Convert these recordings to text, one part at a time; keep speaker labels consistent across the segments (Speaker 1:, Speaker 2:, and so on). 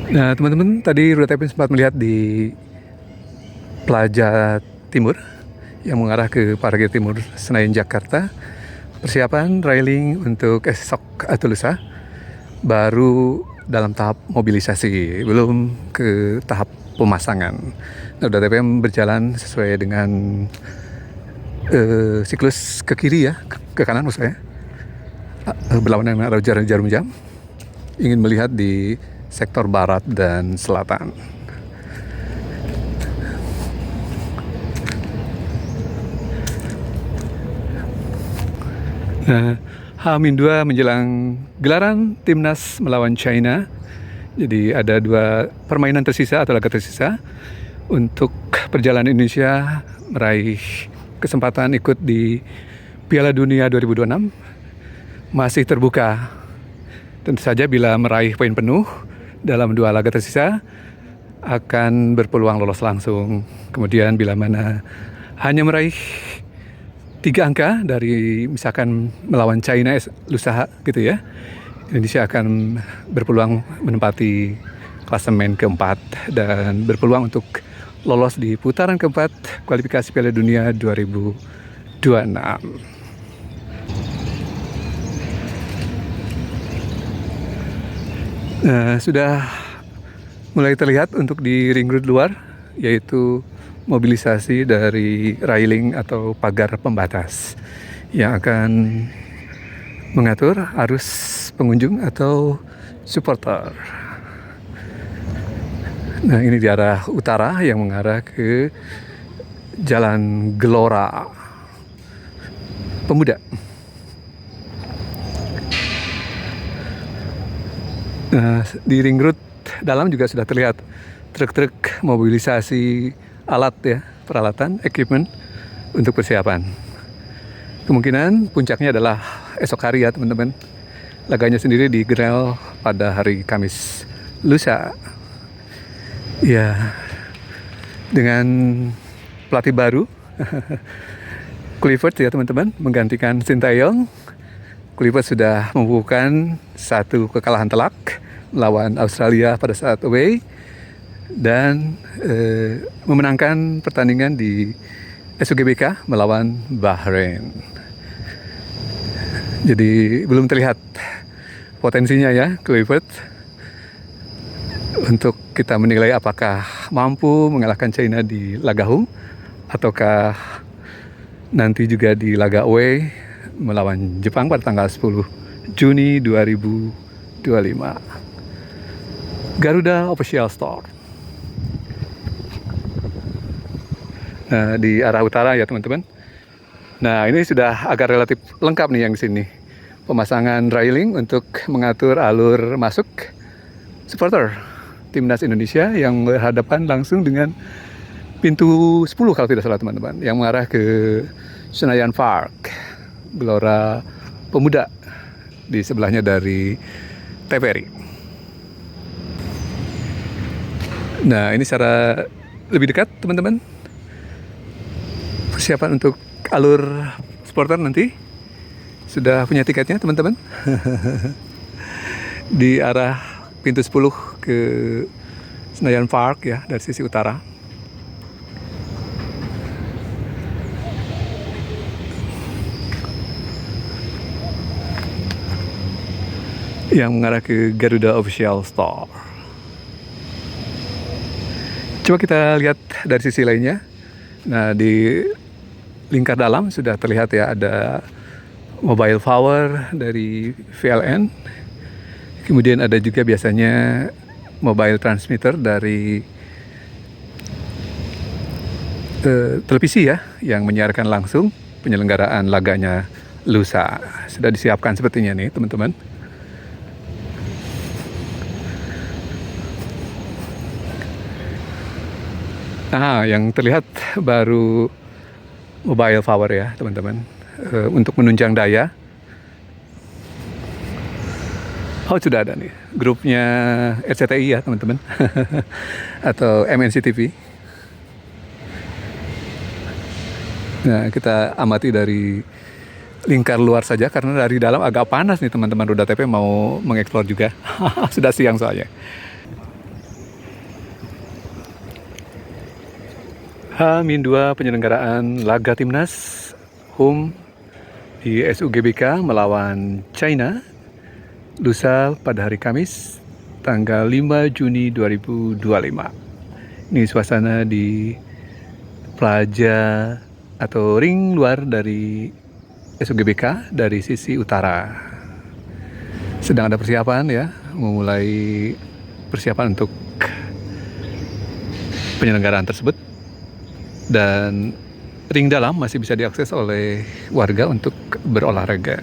Speaker 1: Nah, teman-teman, tadi Roda TP sempat melihat di Plaza Timur yang mengarah ke Parkir Timur Senayan Jakarta. Persiapan railing untuk esok atau lusa baru dalam tahap mobilisasi, belum ke tahap pemasangan. Nah, Roda TPM berjalan sesuai dengan siklus ke kiri ya, ke kanan maksudnya, berlawanan dengan arah jarum jam, ingin melihat di sektor barat dan selatan. Nah, H-2 menjelang gelaran timnas melawan China. Jadi ada 2 permainan tersisa atau laga tersisa untuk perjalanan Indonesia meraih kesempatan ikut di Piala Dunia 2026. Masih terbuka. Tentu saja bila meraih poin penuh dalam 2 laga tersisa akan berpeluang lolos langsung. Kemudian bila mana hanya meraih 3 angka dari misalkan melawan China lusa gitu ya, Indonesia akan berpeluang menempati klasemen keempat dan berpeluang untuk lolos di putaran keempat kualifikasi Piala Dunia 2026. Nah, sudah mulai terlihat untuk di ring road luar, yaitu mobilisasi dari railing atau pagar pembatas yang akan mengatur arus pengunjung atau supporter. Nah, ini di arah utara yang mengarah ke Jalan Gelora Pemuda. Nah, di ring road dalam juga sudah terlihat truk-truk mobilisasi alat ya, peralatan, equipment untuk persiapan. Kemungkinan puncaknya adalah esok hari ya teman-teman. Laganya sendiri di Grel pada hari Kamis lusa. Ya, dengan pelatih baru Clifford ya teman-teman, menggantikan Sintayong. Clifford sudah membukukan 1 kekalahan telak melawan Australia pada saat away dan memenangkan pertandingan di SUGBK melawan Bahrain. Jadi belum terlihat potensinya ya Clifford untuk kita menilai apakah mampu mengalahkan China di laga home ataukah nanti juga di laga away melawan Jepang pada tanggal 10 Juni 2025. Garuda Official Store. Nah, di arah utara ya teman-teman. Nah, ini sudah agak relatif lengkap nih yang di sini. Pemasangan railing untuk mengatur alur masuk supporter timnas Indonesia yang berhadapan langsung dengan pintu 10 kalau tidak salah teman-teman, yang mengarah ke Senayan Park, Gelora Pemuda di sebelahnya dari TVRI. Nah, ini secara lebih dekat teman-teman. Persiapan untuk alur supporter nanti sudah punya tiketnya teman-teman. Di arah pintu 10 ke Senayan Park ya, dari sisi utara. Yang mengarah ke Garuda Official Store. Coba kita lihat dari sisi lainnya. Nah, di lingkar dalam sudah terlihat ya ada mobile power dari VLN. Kemudian ada juga biasanya mobile transmitter dari televisi ya, yang menyiarkan langsung penyelenggaraan laganya lusa. Sudah disiapkan sepertinya nih teman-teman. Nah, yang terlihat baru mobile power ya teman-teman, untuk menunjang daya. Oh, sudah ada nih grupnya RCTI ya teman-teman. Atau MNC TV. Nah, kita amati dari lingkar luar saja karena dari dalam agak panas nih teman-teman. Roda TP mau mengeksplor juga. Sudah siang soalnya. H-2 penyelenggaraan laga timnas home di SUGBK melawan China lusa pada hari Kamis tanggal 5 Juni 2025. Ini suasana di plaza atau ring luar dari SUGBK dari sisi utara. Sedang ada persiapan ya, memulai persiapan untuk penyelenggaraan tersebut. Dan ring dalam masih bisa diakses oleh warga untuk berolahraga.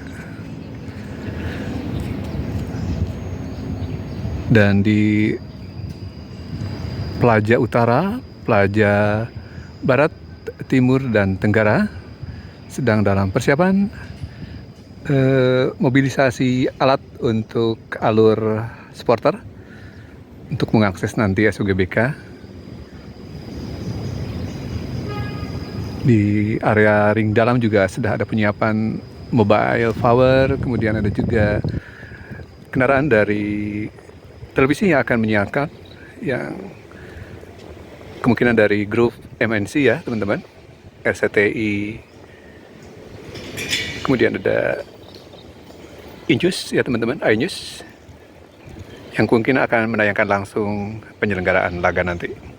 Speaker 1: Dan di plaza utara, plaza barat, timur, dan tenggara sedang dalam persiapan mobilisasi alat untuk alur supporter untuk mengakses nanti SUGBK. Di area ring dalam juga sudah ada penyiapan mobile power, kemudian ada juga kendaraan dari televisi yang akan menyiarkan, yang kemungkinan dari grup MNC ya teman-teman, RCTI, kemudian ada Injus ya teman-teman, iNews, yang kemungkinan akan menayangkan langsung penyelenggaraan laga nanti.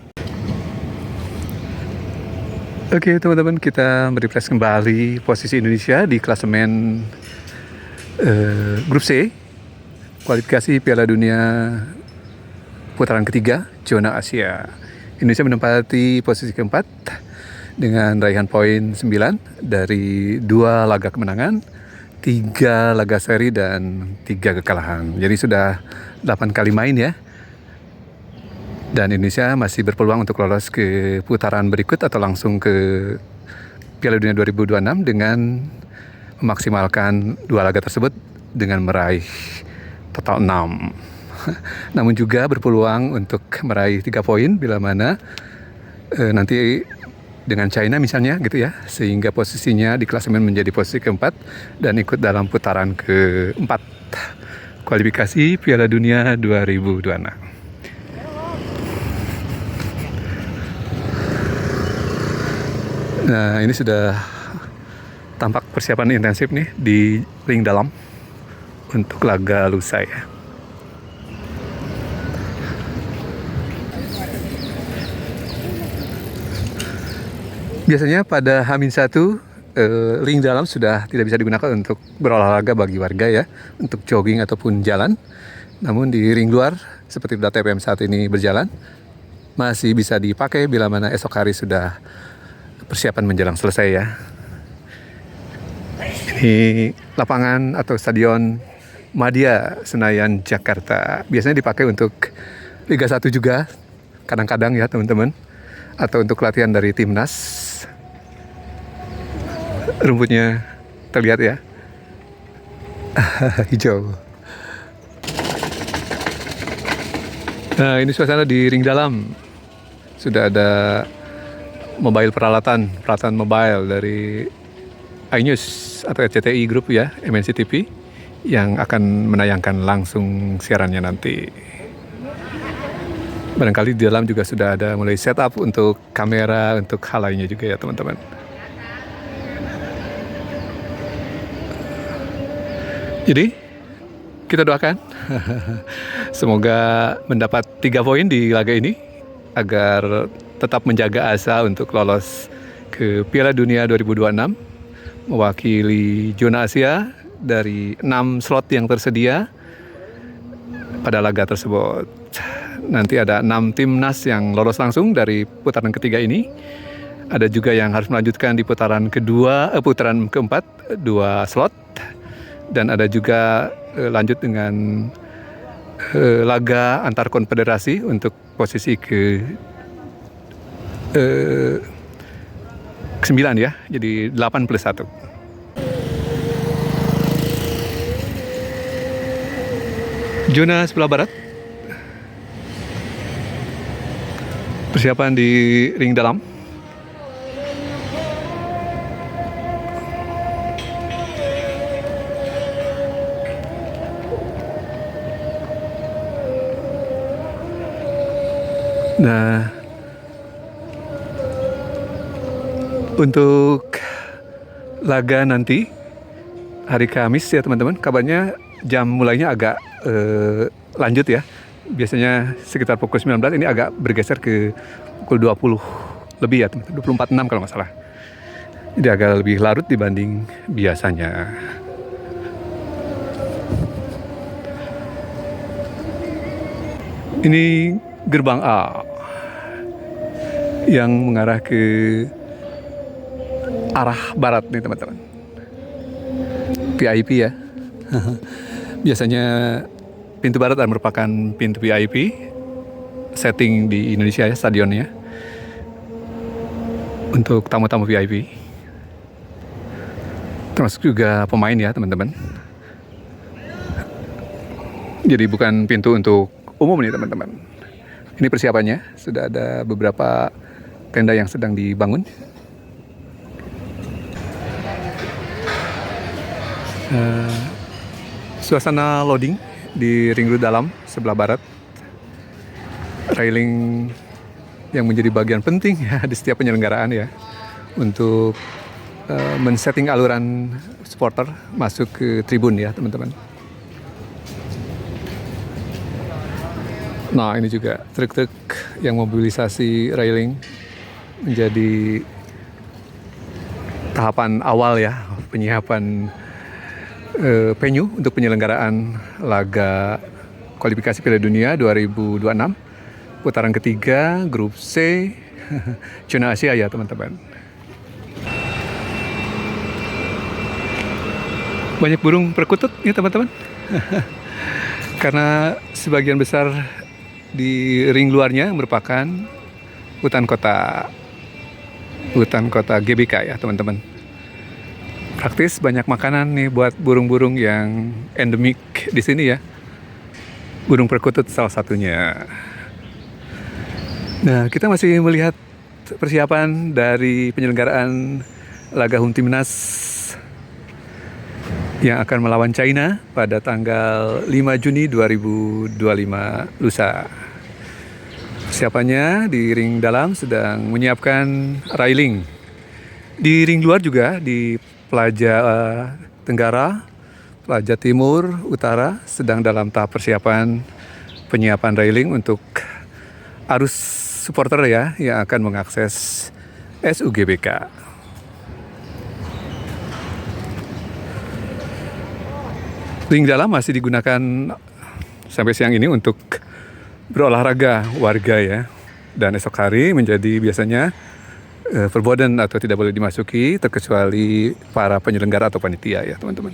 Speaker 1: Oke teman-teman, kita merefresh kembali posisi Indonesia di klasemen grup C kualifikasi Piala Dunia putaran ketiga zona Asia. Indonesia menempati posisi keempat dengan raihan poin 9 dari 2 laga kemenangan, 3 laga seri, dan 3 kekalahan. Jadi sudah 8 kali main ya. Dan Indonesia masih berpeluang untuk lolos ke putaran berikut atau langsung ke Piala Dunia 2026 dengan memaksimalkan 2 laga tersebut dengan meraih total 6. Namun juga berpeluang untuk meraih 3 poin bila mana nanti dengan China misalnya gitu ya, sehingga posisinya di klasemen menjadi posisi keempat dan ikut dalam putaran keempat kualifikasi Piala Dunia 2026. Nah, ini sudah tampak persiapan intensif nih di ring dalam untuk laga lusa ya. Biasanya pada H-1 ring dalam sudah tidak bisa digunakan untuk berolahraga bagi warga ya, untuk jogging ataupun jalan. Namun di ring luar seperti TPM saat ini berjalan masih bisa dipakai bila mana esok hari sudah persiapan menjelang selesai ya. Ini lapangan atau stadion Madia Senayan Jakarta. Biasanya dipakai untuk Liga 1 juga kadang-kadang ya teman-teman, atau untuk latihan dari timnas. Rumputnya terlihat ya, hijau. Nah, ini suasana di ring dalam. Sudah ada peralatan mobile dari iNews atau RCTI Group ya, MNC TV, yang akan menayangkan langsung siarannya nanti. Barangkali di dalam juga sudah ada mulai setup untuk kamera, untuk hal lainnya juga ya teman-teman. Jadi kita doakan semoga mendapat 3 poin di laga ini agar tetap menjaga asa untuk lolos ke Piala Dunia 2026 mewakili zona Asia dari 6 slot yang tersedia pada laga tersebut. Nanti ada 6 timnas yang lolos langsung dari putaran ketiga ini. Ada juga yang harus melanjutkan di putaran keempat 2 slot, dan ada juga lanjut dengan laga antar konfederasi untuk posisi ke-9 ya, jadi 8+1. Zona sebelah barat, persiapan di ring dalam. Nah, Untuk laga nanti hari Kamis ya teman-teman, kabarnya jam mulainya agak lanjut ya. Biasanya sekitar pukul 19, ini agak bergeser ke pukul 20 lebih ya teman-teman, 24.06 kalau nggak salah. Jadi agak lebih larut dibanding biasanya. Ini gerbang A yang mengarah ke arah barat nih teman-teman. VIP ya. Biasanya pintu barat merupakan pintu VIP setting di Indonesia ya, stadionnya untuk tamu-tamu VIP, termasuk juga pemain ya teman-teman. Jadi bukan pintu untuk umum nih teman-teman. Ini persiapannya, sudah ada beberapa tenda yang sedang dibangun. Suasana loading di ring road dalam sebelah barat. Railing yang menjadi bagian penting ya di setiap penyelenggaraan ya, untuk men-setting aluran supporter masuk ke tribun ya teman-teman. Nah ini juga truk-truk yang mobilisasi railing menjadi tahapan awal ya penyiapan venue untuk penyelenggaraan laga kualifikasi Piala Dunia 2026 putaran ketiga grup C zona Asia ya teman-teman. Banyak burung perkutut ya teman-teman. Karena sebagian besar di ring luarnya merupakan hutan kota GBK ya teman-teman. Praktis banyak makanan nih buat burung-burung yang endemik di sini ya. Burung perkutut salah satunya. Nah, kita masih melihat persiapan dari penyelenggaraan laga home timnas yang akan melawan China pada tanggal 5 Juni 2025 lusa. Persiapannya di ring dalam sedang menyiapkan railing. Di ring luar juga di Plaja Tenggara, Plaja Timur, Utara sedang dalam tahap persiapan penyiapan railing untuk arus supporter ya yang akan mengakses SUGBK. Ring dalam masih digunakan sampai siang ini untuk berolahraga warga ya, dan esok hari menjadi biasanya verboden atau tidak boleh dimasuki terkecuali para penyelenggara atau panitia ya teman-teman.